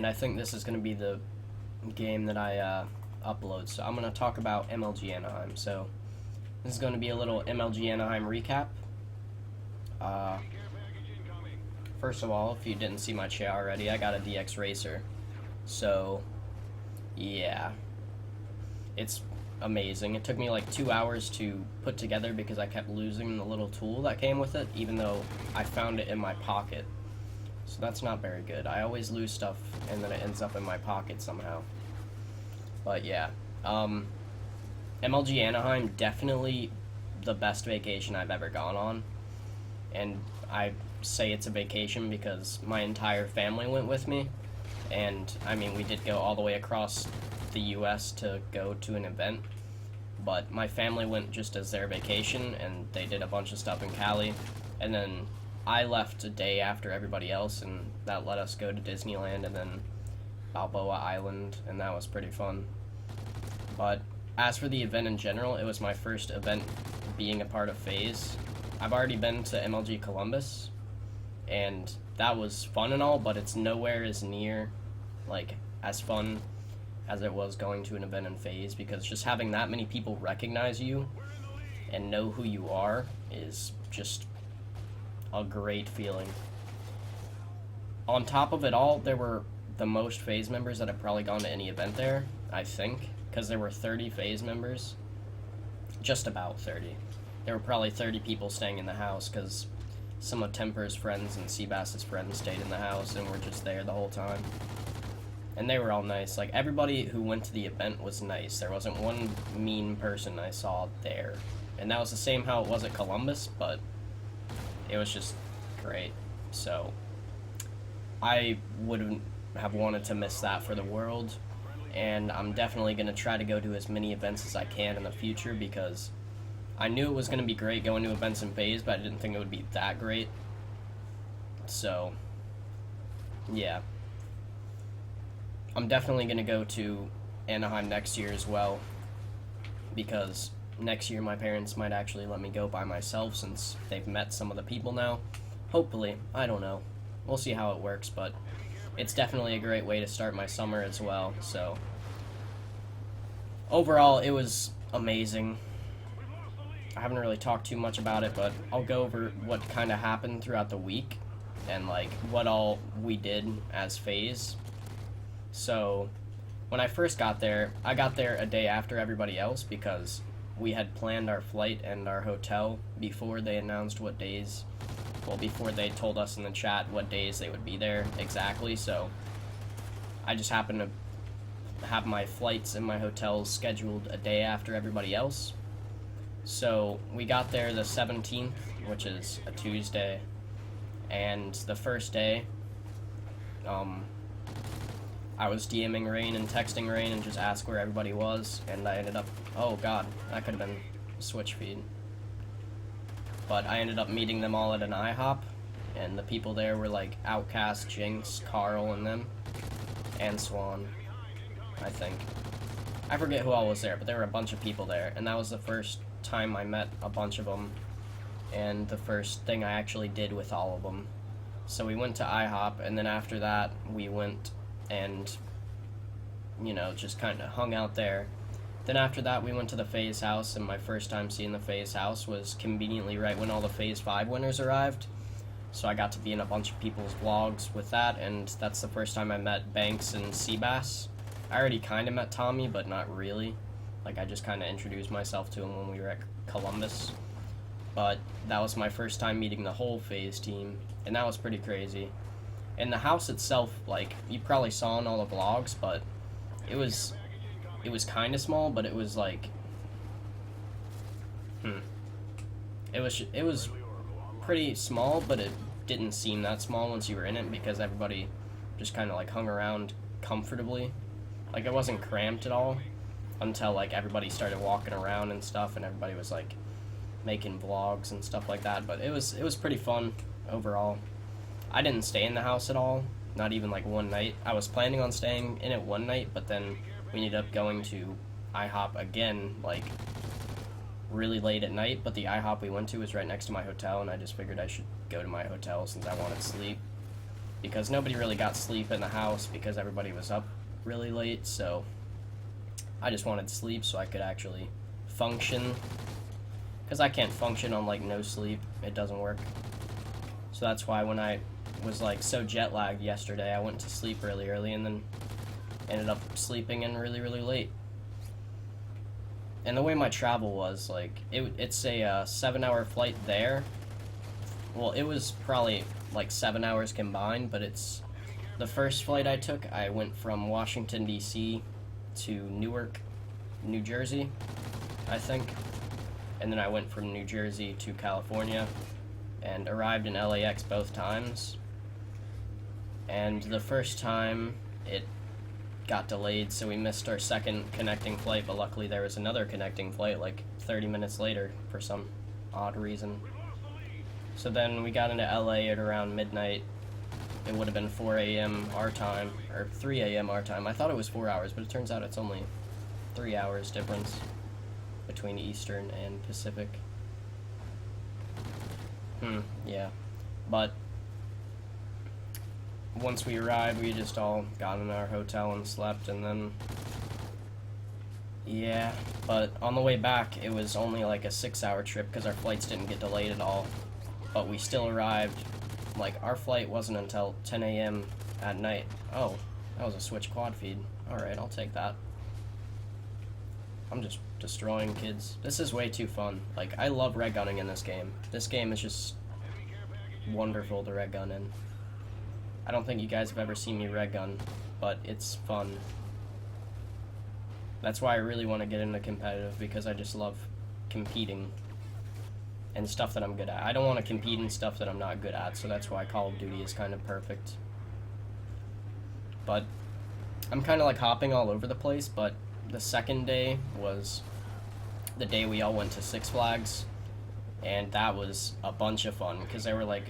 And I think this is going to be the game that I upload. So I'm going to talk about MLG Anaheim. So this is going to be a little MLG Anaheim recap. First of all, if you didn't see my chat already, I got a DX Racer. So, yeah. It's amazing. It took me like 2 hours to put together because I kept losing the little tool that came with it, even though I found it in my pocket. So that's not very good. I always lose stuff and then it ends up in my pocket somehow. But yeah, MLG Anaheim, definitely the best vacation I've ever gone on. And I say it's a vacation because my entire family went with me. And I mean, we did go all the way across the US to go to an event. But my family went just as their vacation, and they did a bunch of stuff in Cali. And then I left a day after everybody else, and that let us go to Disneyland and then Balboa Island, and that was pretty fun. But as for the event in general, it was my first event being a part of FaZe. I've already been to MLG Columbus, and that was fun and all, but it's nowhere as near, like, as fun as it was going to an event in FaZe, because just having that many people recognize you and know who you are is just a great feeling. On top of it all, there were the most FaZe members that have probably gone to any event there, I think, because there were 30 FaZe members. Just about 30. There were probably 30 people staying in the house, because some of Temper's friends and Seabass's friends stayed in the house and were just there the whole time. And they were all nice. Like, everybody who went to the event was nice. There wasn't one mean person I saw there. And that was the same how it was at Columbus, but it was just great. So I wouldn't have wanted to miss that for the world, and I'm definitely going to try to go to as many events as I can in the future, because I knew it was going to be great going to events in FaZe, but I didn't think it would be that great. So yeah, I'm definitely going to go to Anaheim next year as well, because next year my parents might actually let me go by myself since they've met some of the people now. Hopefully. I don't know. We'll see how it works, but it's definitely a great way to start my summer as well. So overall, it was amazing. I haven't really talked too much about it, but I'll go over what kind of happened throughout the week and like what all we did as FaZe. So when I first got there, I got there a day after everybody else because we had planned our flight and our hotel before they announced what days, well, before they told us in the chat what days they would be there exactly. So I just happened to have my flights and my hotels scheduled a day after everybody else. So we got there the 17th, which is a Tuesday, and the first day, I was DMing Rain and texting Rain and just asked where everybody was, and I ended up, oh god, that could have been a switch feed. But I ended up meeting them all at an IHOP, and the people there were like Outcast, Jinx, Carl, and them, and Swan, I think. I forget who all was there, but there were a bunch of people there, and that was the first time I met a bunch of them, and the first thing I actually did with all of them. So we went to IHOP, and then after that, we went and, you know, just kind of hung out there. Then after that, we went to the FaZe house, and my first time seeing the FaZe house was conveniently right when all the FaZe 5 winners arrived. So I got to be in a bunch of people's vlogs with that, and that's the first time I met Banks and Seabass. I already kind of met Tommy, but not really. Like, I just kind of introduced myself to him when we were at Columbus. But that was my first time meeting the whole FaZe team, and that was pretty crazy. And the house itself, like, you probably saw in all the vlogs, but it was kind of small, but it was like, it was pretty small, but it didn't seem that small once you were in it, because everybody just kind of like hung around comfortably. Like, it wasn't cramped at all until like everybody started walking around and stuff, and everybody was like making vlogs and stuff like that. But it was pretty fun overall. I didn't stay in the house at all, not even like one night. I was planning on staying in it one night, but then we ended up going to IHOP again, like, really late at night, but the IHOP we went to was right next to my hotel, and I just figured I should go to my hotel since I wanted sleep. because nobody really got sleep in the house because everybody was up really late, so I just wanted sleep so I could actually function, because I can't function on like no sleep. It doesn't work. So that's why when I was like so jet lagged yesterday, I went to sleep really early and then ended up sleeping in really late. And the way my travel was, like, it's a 7-hour flight there. Well, it was probably like 7 hours combined, but it's the first flight I took. I went from Washington D.C. to Newark, New Jersey, I think, and then I went from New Jersey to California and arrived in LAX both times. And the first time it got delayed, so we missed our second connecting flight, but luckily there was another connecting flight like 30 minutes later for some odd reason. So then we got into LA at around midnight. It would have been 4 a.m. our time, or 3 a.m. our time. I thought it was 4 hours, but it turns out it's only 3 hours difference between Eastern and Pacific. Yeah. But once we arrived, we just all got in our hotel and slept, and then, yeah. But on the way back, it was only like a 6-hour trip because our flights didn't get delayed at all. But we still arrived, like, our flight wasn't until 10 a.m. at night. Oh, that was a Switch quad feed. Alright, I'll take that. I'm just destroying kids. This is way too fun. Like, I love red gunning in this game. This game is just wonderful to red gun in. I don't think you guys have ever seen me red gun, but it's fun. That's why I really want to get into competitive, because I just love competing and stuff that I'm good at. I don't want to compete in stuff that I'm not good at, so that's why Call of Duty is kind of perfect. But I'm kind of like hopping all over the place, but the second day was the day we all went to Six Flags, and that was a bunch of fun, because they were like,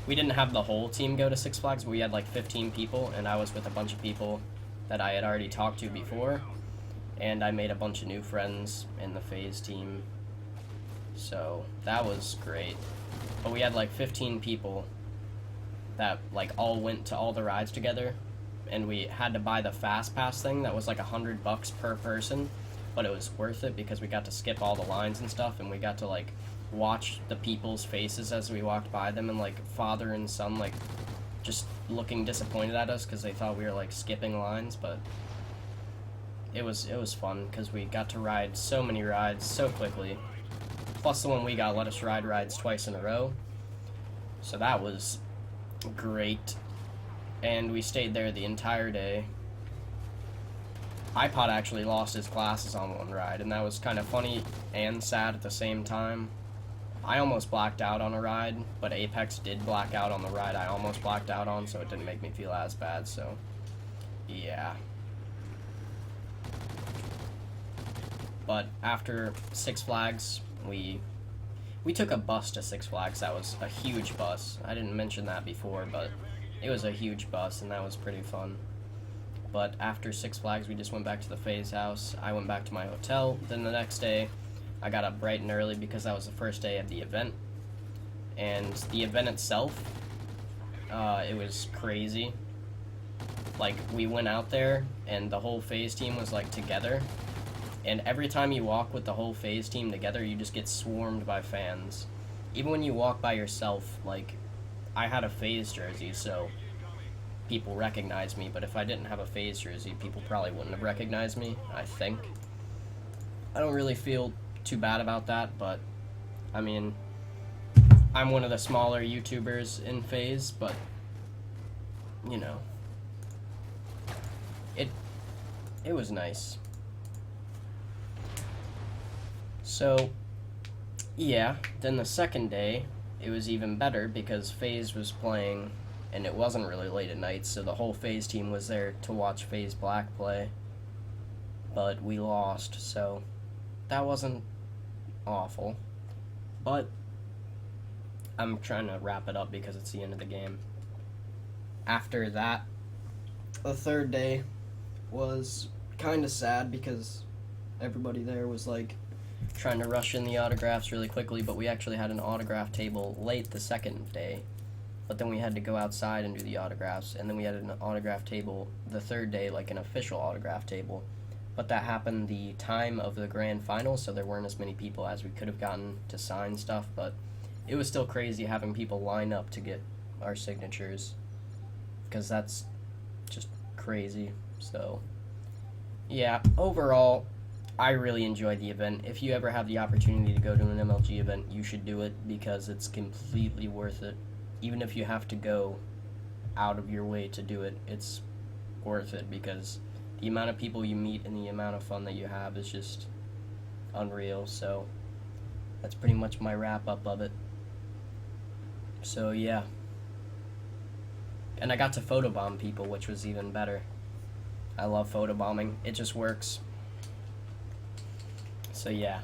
we didn't have the whole team go to Six Flags, but we had like 15 people, and I was with a bunch of people that I had already talked to before, and I made a bunch of new friends in the FaZe team, so that was great. But we had like 15 people that like all went to all the rides together, and we had to buy the Fast Pass thing that was like $100 per person, but it was worth it because we got to skip all the lines and stuff, and we got to like watch the people's faces as we walked by them, and like father and son like just looking disappointed at us because they thought we were like skipping lines. But it was fun because we got to ride so many rides so quickly, plus the one we got let us ride rides twice in a row, so that was great. And we stayed there the entire day. iPod actually lost his glasses on one ride, and that was kind of funny and sad at the same time. I almost blacked out on a ride, but Apex did black out on the ride I almost blacked out on, so it didn't make me feel as bad, so yeah. But after Six Flags, we took a bus to Six Flags. That was a huge bus. I didn't mention that before, but it was a huge bus, and that was pretty fun. But after Six Flags, we just went back to the FaZe house. I went back to my hotel. Then the next day, I got up bright and early because that was the first day of the event. And the event itself, it was crazy. Like, we went out there, and the whole FaZe team was, like, together. And every time you walk with the whole FaZe team together, you just get swarmed by fans. Even when you walk by yourself, like, I had a FaZe jersey, so people recognize me, but if I didn't have a FaZe jersey, people probably wouldn't have recognized me, I think. I don't really feel too bad about that, but, I mean, I'm one of the smaller YouTubers in FaZe, but, you know, it was nice. So, yeah, then the second day, it was even better because FaZe was playing, and it wasn't really late at night, so the whole FaZe team was there to watch FaZe Black play, but we lost, so that wasn't awful. But I'm trying to wrap it up because it's the end of the game. After that, the third day was kind of sad because everybody there was like trying to rush in the autographs really quickly, but we actually had an autograph table late the second day, but then we had to go outside and do the autographs, and then we had an autograph table the third day, like an official autograph table. But that happened the time of the grand final, so there weren't as many people as we could have gotten to sign stuff, but it was still crazy having people line up to get our signatures, because that's just crazy. So yeah, overall, I really enjoyed the event. If you ever have the opportunity to go to an MLG event, you should do it, because it's completely worth it. Even if you have to go out of your way to do it, it's worth it, because the amount of people you meet and the amount of fun that you have is just unreal. So that's pretty much my wrap up of it. So yeah. And I got to photobomb people, which was even better. I love photobombing. It just works. So yeah.